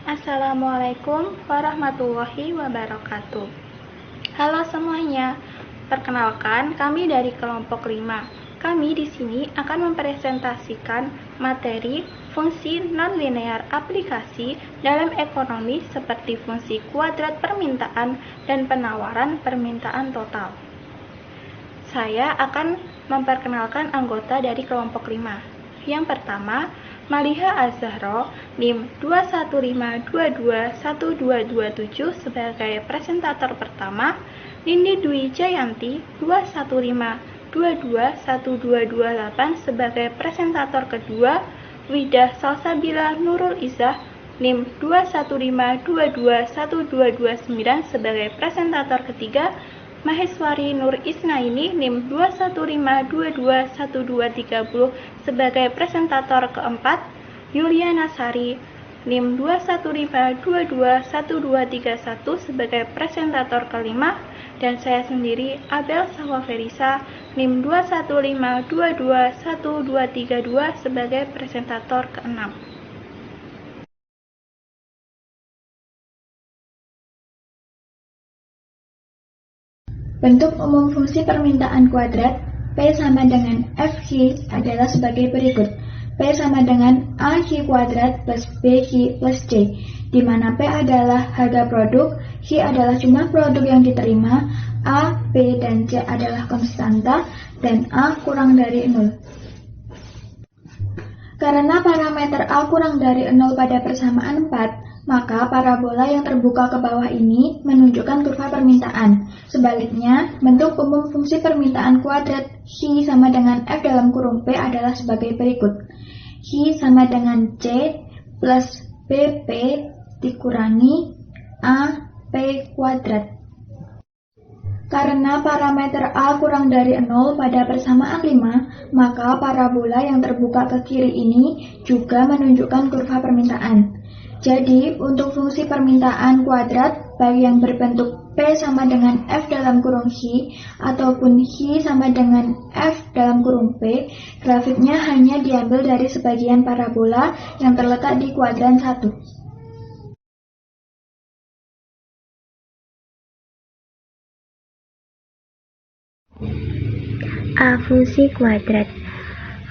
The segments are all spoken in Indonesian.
Assalamualaikum warahmatullahi wabarakatuh. Halo semuanya, perkenalkan kami dari kelompok 5. Kami di sini akan mempresentasikan materi fungsi nonlinear aplikasi dalam ekonomi seperti fungsi kuadrat permintaan dan penawaran permintaan total. Saya akan memperkenalkan anggota dari kelompok 5. Yang pertama, Maliha Az-Zahra, NIM 215221227 sebagai presentator pertama, Nindi Dwi Jayanti 215221228 sebagai presentator kedua, Widah Salsabila Nurul Izzah, NIM 215221229 sebagai presentator ketiga, Maheswari Nur Isnaini, NIM 215221230 sebagai presentator keempat, Yuliana Sari, NIM 215221231 sebagai presentator kelima, dan saya sendiri, Abel Sawaferisa, NIM 215221232 sebagai presentator keenam. Bentuk umum fungsi permintaan kuadrat P sama dengan Fq adalah sebagai berikut. P sama dengan AQ kuadrat plus BQ plus C, di mana P adalah harga produk, Q adalah jumlah produk yang diterima, A, B, dan C adalah konstanta, dan A kurang dari 0. Karena parameter A kurang dari 0 pada persamaan 4, maka parabola yang terbuka ke bawah ini menunjukkan kurva permintaan. Sebaliknya, bentuk umum fungsi permintaan kuadrat Q sama dengan F dalam kurung P adalah sebagai berikut. Q sama dengan C plus BP dikurangi AP kuadrat. Karena parameter A kurang dari 0 pada persamaan 5, maka parabola yang terbuka ke kiri ini juga menunjukkan kurva permintaan. Jadi, untuk fungsi permintaan kuadrat, baik yang berbentuk P sama dengan F dalam kurung Q, ataupun Q sama dengan F dalam kurung P, grafiknya hanya diambil dari sebagian parabola yang terletak di kuadran 1. A. Fungsi kuadrat.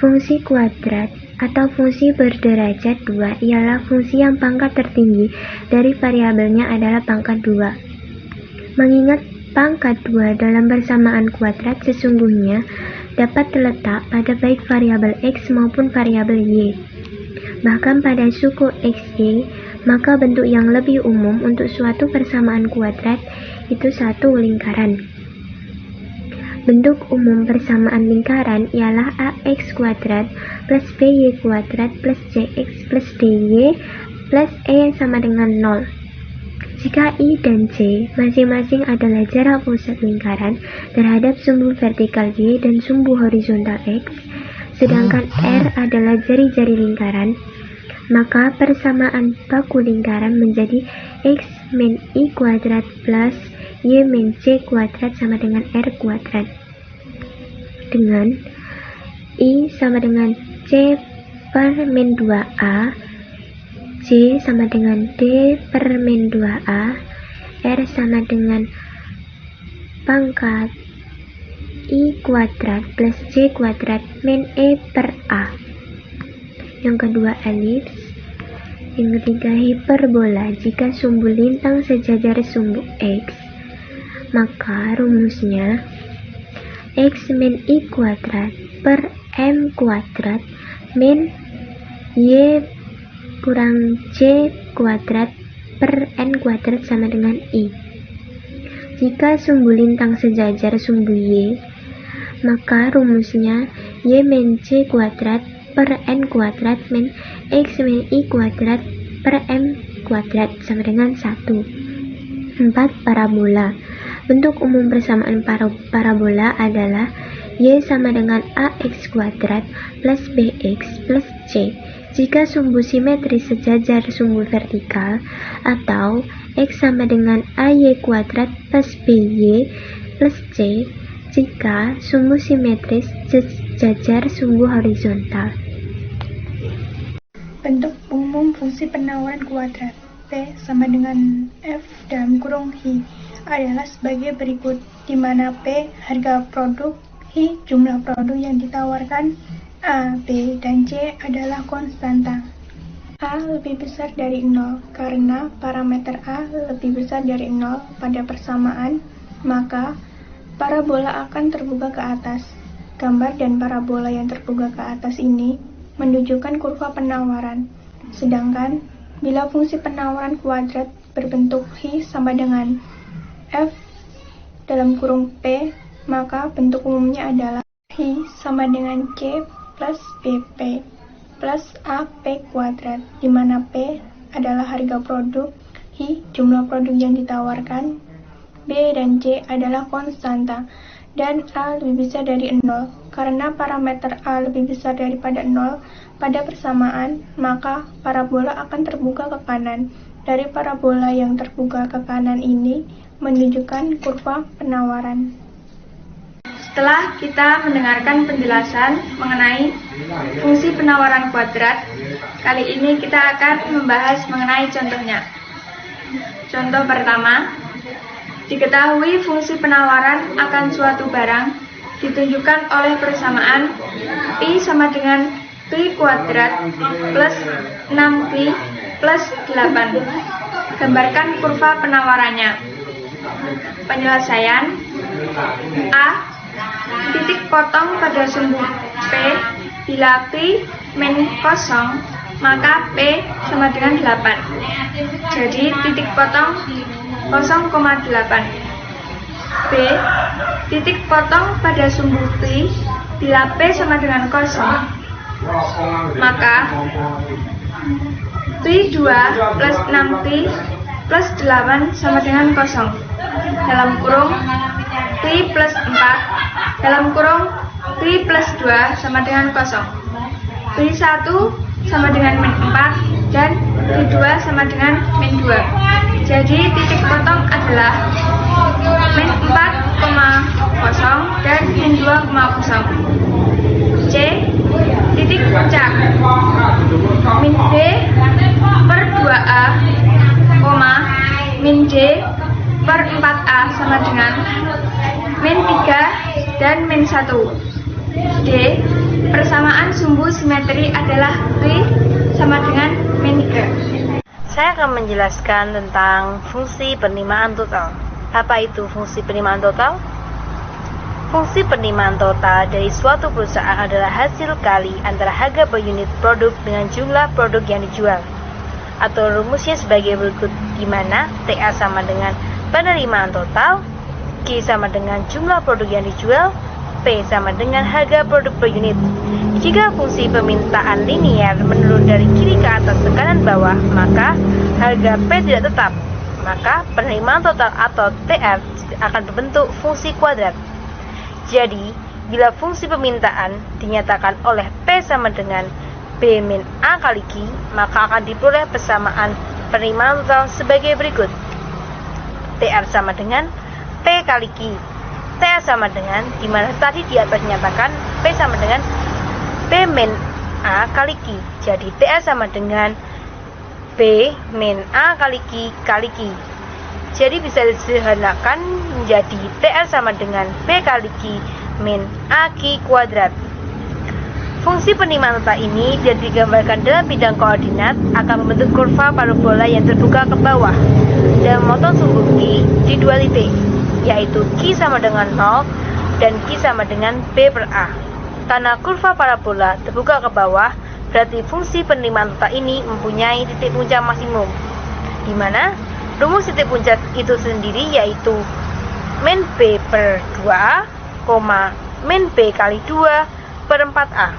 Fungsi kuadrat atau fungsi berderajat 2 ialah fungsi yang pangkat tertinggi dari variabelnya adalah pangkat 2. Mengingat pangkat 2 dalam persamaan kuadrat sesungguhnya dapat terletak pada baik variabel X maupun variabel Y. Bahkan pada suku XY, maka bentuk yang lebih umum untuk suatu persamaan kuadrat itu satu lingkaran. Bentuk umum persamaan lingkaran ialah AX kuadrat plus BY kuadrat plus CX plus DY plus E sama dengan 0. Jika I dan C masing-masing adalah jarak pusat lingkaran terhadap sumbu vertikal Y dan sumbu horizontal X, sedangkan R adalah jari-jari lingkaran, maka persamaan baku lingkaran menjadi X min I kuadrat plus Y min C kuadrat sama dengan R kuadrat, dengan I sama dengan C per min 2A, C sama dengan D per min 2A, R sama dengan pangkat I kuadrat plus C kuadrat min E per A. Yang kedua elips. Yang ketiga hiperbola. Jika sumbu lintang sejajar sumbu X, maka rumusnya X min I kuadrat per M kuadrat min Y kurang C kuadrat per N kuadrat sama dengan I. Jika sumbu lintang sejajar sumbu Y, maka rumusnya Y min C kuadrat per N kuadrat min X min I kuadrat per M kuadrat sama dengan 1. 4. Parabola. Bentuk umum persamaan parabola adalah Y sama dengan AX kuadrat plus BX plus C jika sumbu simetris sejajar sumbu vertikal, atau X sama dengan AY kuadrat plus BY plus C jika sumbu simetris sejajar sumbu horizontal. Bentuk umum fungsi penawaran kuadrat. P sama dengan F dalam kurung Hi adalah sebagai berikut, di mana P harga produk, Hi jumlah produk yang ditawarkan, A, B, dan C adalah konstanta. A lebih besar dari 0 karena parameter A lebih besar dari 0 pada persamaan, maka parabola akan terbuka ke atas. Gambar dan parabola yang terbuka ke atas ini menunjukkan kurva penawaran. Sedangkan bila fungsi penawaran kuadrat berbentuk Hi sama dengan F dalam kurung P, maka bentuk umumnya adalah Hi sama dengan C plus BP plus AP kuadrat, di mana P adalah harga produk, Hi jumlah produk yang ditawarkan, B dan C adalah konstanta, dan A lebih besar dari 0. Karena parameter A lebih besar daripada 0 pada persamaan, maka parabola akan terbuka ke kanan. Dari parabola yang terbuka ke kanan ini menunjukkan kurva penawaran. Setelah kita mendengarkan penjelasan mengenai fungsi penawaran kuadrat, kali ini kita akan membahas mengenai contohnya. Contoh pertama, diketahui fungsi penawaran akan suatu barang ditunjukkan oleh persamaan Pi sama dengan Pi kuadrat plus 6Pi plus 8. Gambarkan kurva penawarannya. Penyelesaian A. Titik potong pada sumbu P bila Pi min 0, maka P sama dengan 8. Jadi titik potong 0,8. B. Titik potong pada sumbu Pi bila P sama dengan 0, maka Pi 2 plus 6Pi plus 8 sama dengan 0. Dalam kurung Pi plus 4 dalam kurung Pi plus 2 sama dengan 0. Pi 1 sama dengan min 4 dan Pi 2 sama dengan min 2. Jadi titik potong adalah min 4,0 dan min 2,0. C. Titik puncak min D per 2A, min D per 4A sama dengan min 3 dan min 1. D. Persamaan sumbu simetri adalah Pi sama dengan min 3. Saya akan menjelaskan tentang fungsi penerimaan total. Apa itu fungsi penerimaan total? Fungsi penerimaan total dari suatu perusahaan adalah hasil kali antara harga per unit produk dengan jumlah produk yang dijual. Atau rumusnya sebagai berikut, di mana TA sama dengan penerimaan total, Q sama dengan jumlah produk yang dijual, P sama dengan harga produk per unit. Jika fungsi permintaan linier menurun dari kiri ke atas ke kanan bawah, maka harga P tidak tetap. Maka penerimaan total atau TR akan berbentuk fungsi kuadrat. Jadi, bila fungsi permintaan dinyatakan oleh P sama dengan B min A kali Q, maka akan diperoleh persamaan penerimaan total sebagai berikut. TR sama dengan P kali Q. TR sama dengan, di mana tadi di atas dinyatakan P sama dengan B min A kali Q. Jadi TR sama dengan B min A kali Q kali Q. Jadi bisa disederhanakan menjadi TR sama dengan B kali Q min AQ kuadrat. Fungsi penerimaan total ini bila digambarkan dalam bidang koordinat akan membentuk kurva parabola yang terbuka ke bawah dan memotong sumbu Q di dua titik, yaitu Q sama dengan 0 dan Q sama dengan B per A. Karena kurva parabola terbuka ke bawah, berarti fungsi penerimaan total ini mempunyai titik puncak maksimum, di mana rumus titik puncak itu sendiri yaitu min B per 2A, min B kali 2 per 4A.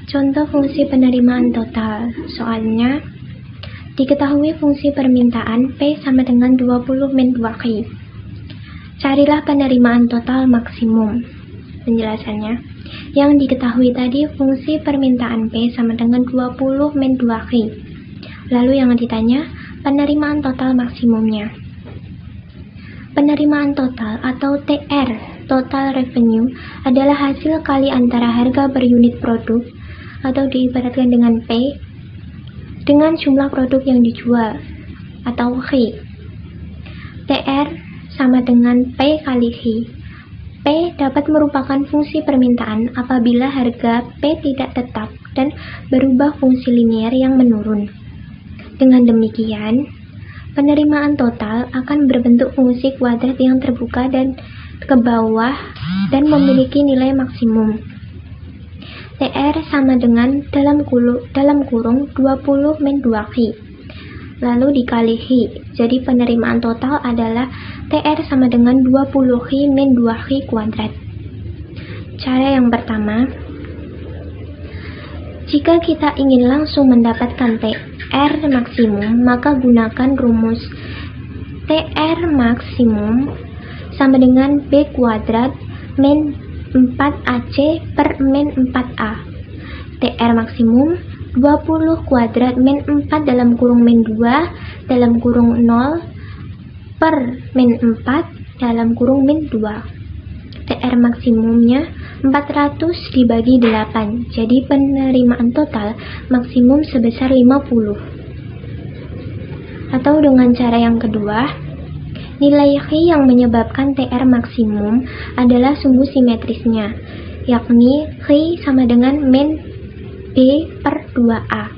Contoh fungsi penerimaan total. Soalnya, diketahui fungsi permintaan P sama dengan 20 min 2Q. Carilah penerimaan total maksimum. Penjelasannya, yang diketahui tadi fungsi permintaan P sama dengan 20 min 2Q. Lalu yang ditanya, penerimaan total maksimumnya. Penerimaan total atau TR, total revenue, adalah hasil kali antara harga per unit produk, atau diibaratkan dengan P, dengan jumlah produk yang dijual, atau Q. TR sama dengan P kali Q. P dapat merupakan fungsi permintaan apabila harga P tidak tetap dan berubah fungsi linier yang menurun. Dengan demikian, penerimaan total akan berbentuk fungsi kuadrat yang terbuka dan ke bawah dan memiliki nilai maksimum. TR sama dengan dalam kurung 20 min 2Q, lalu dikali Q, jadi penerimaan total adalah TR sama dengan 20Q min 2Q kuadrat. Cara yang pertama, jika kita ingin langsung mendapatkan TR maksimum, maka gunakan rumus TR maksimum sama dengan B kuadrat min 4AC per min 4A. TR maksimum 20 kuadrat min 4 dalam kurung min 2 dalam kurung 0 per min 4 dalam kurung min 2. TR maksimumnya 400 dibagi 8, jadi penerimaan total maksimum sebesar 50. Atau dengan cara yang kedua, nilai Q yang menyebabkan TR maksimum adalah sumbu simetrisnya, yakni Q sama dengan min B per 2A.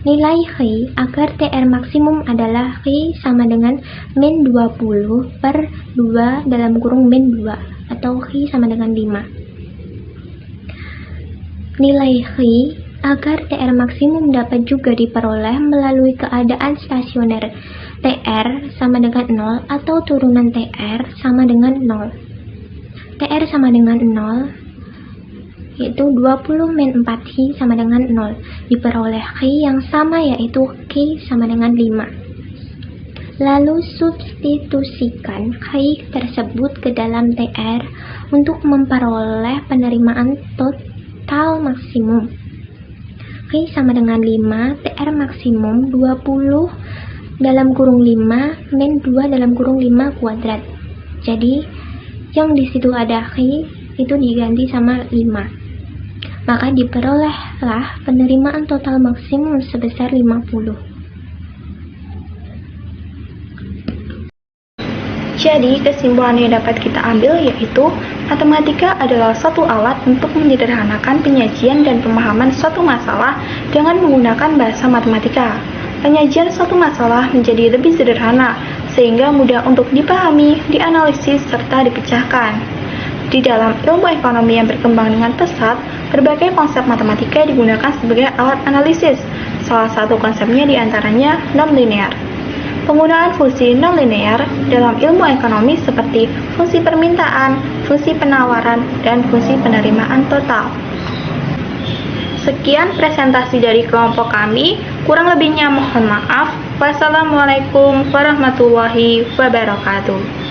Nilai Q agar TR maksimum adalah Q sama dengan min 20 per 2 dalam kurung min 2, atau Q sama dengan 5. Nilai Q agar TR maksimum dapat juga diperoleh melalui keadaan stasioner TR sama dengan 0 atau turunan TR sama dengan 0. TR sama dengan 0, yaitu 20 min 4Q sama dengan 0, diperoleh Q yang sama yaitu Q sama dengan 5. Lalu substitusikan Q tersebut ke dalam TR untuk memperoleh penerimaan total maksimum. Q sama dengan 5, TR maksimum 20 dalam kurung 5 min 2 dalam kurung 5 kuadrat. Jadi yang disitu ada Q itu diganti sama 5, maka diperolehlah penerimaan total maksimum sebesar 50. Jadi kesimpulan yang dapat kita ambil yaitu matematika adalah satu alat untuk menyederhanakan penyajian dan pemahaman suatu masalah dengan menggunakan bahasa matematika. Penyajian suatu masalah menjadi lebih sederhana, sehingga mudah untuk dipahami, dianalisis, serta dipecahkan. Di dalam ilmu ekonomi yang berkembang dengan pesat, berbagai konsep matematika digunakan sebagai alat analisis. Salah satu konsepnya diantaranya non-linear. Penggunaan fungsi non-linear dalam ilmu ekonomi seperti fungsi permintaan, fungsi penawaran, dan fungsi penerimaan total. Sekian presentasi dari kelompok kami, kurang lebihnya mohon maaf. Wassalamualaikum warahmatullahi wabarakatuh.